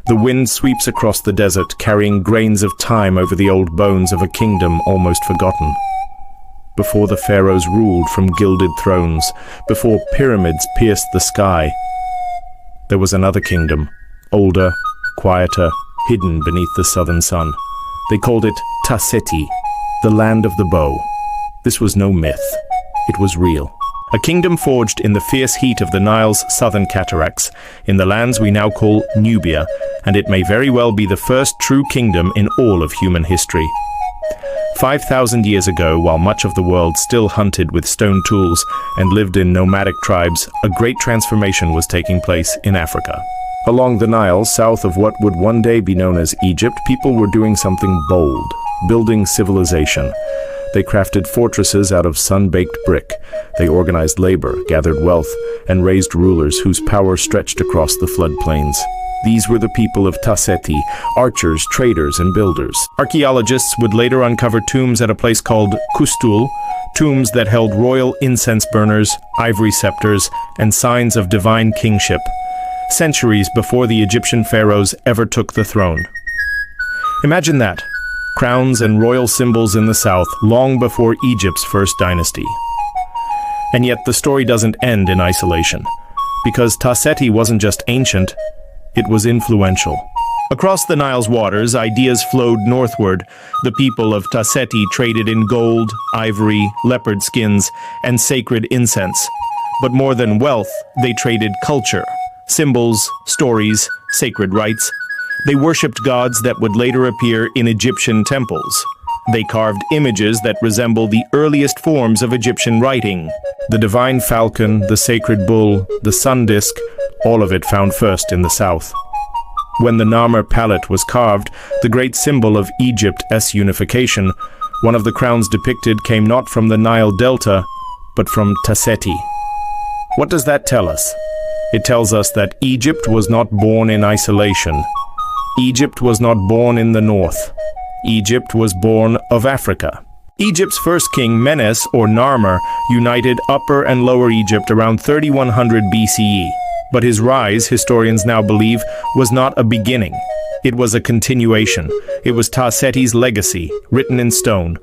The wind sweeps across the desert, carrying grains of time over the old bones of a kingdom almost forgotten. Before the pharaohs ruled from gilded thrones, before pyramids pierced the sky, there was another kingdom, older, quieter, hidden beneath the southern sun. They called it Tasseti, the land of the bow. This was no myth. It was real. A kingdom forged in the fierce heat of the Nile's southern cataracts, in the lands we now call Nubia, and it may very well be the first true kingdom in all of human history. 5,000 years ago, while much of the world still hunted with stone tools and lived in nomadic tribes, a great transformation was taking place in Africa. Along the Nile, south of what would one day be known as Egypt, people were doing something bold, building civilization. They crafted fortresses out of sun-baked brick. They organized labor, gathered wealth, and raised rulers whose power stretched across the floodplains. These were the people of Tasseti, archers, traders, and builders. Archaeologists would later uncover tombs at a place called Kustul, tombs that held royal incense burners, ivory scepters, and signs of divine kingship, centuries before the Egyptian pharaohs ever took the throne. Imagine that. Crowns and royal symbols in the south, long before Egypt's first dynasty. And yet the story doesn't end in isolation, because Tasseti wasn't just ancient, it was influential. Across the Nile's waters, ideas flowed northward. The people of Tasseti traded in gold, ivory, leopard skins, and sacred incense. But more than wealth, they traded culture, symbols, stories, sacred rites. They worshipped gods that would later appear in Egyptian temples. They carved images that resemble the earliest forms of Egyptian writing. The divine falcon, the sacred bull, the sun disk, all of it found first in the south. When the Narmer palette was carved, the great symbol of Egypt's unification, one of the crowns depicted came not from the Nile Delta, but from Tasseti. What does that tell us? It tells us that Egypt was not born in isolation. Egypt was not born in the north. Egypt was born of Africa. Egypt's first king, Menes, or Narmer, united Upper and Lower Egypt around 3100 BCE. But his rise, historians now believe, was not a beginning. It was a continuation. It was Tasseti's legacy, written in stone,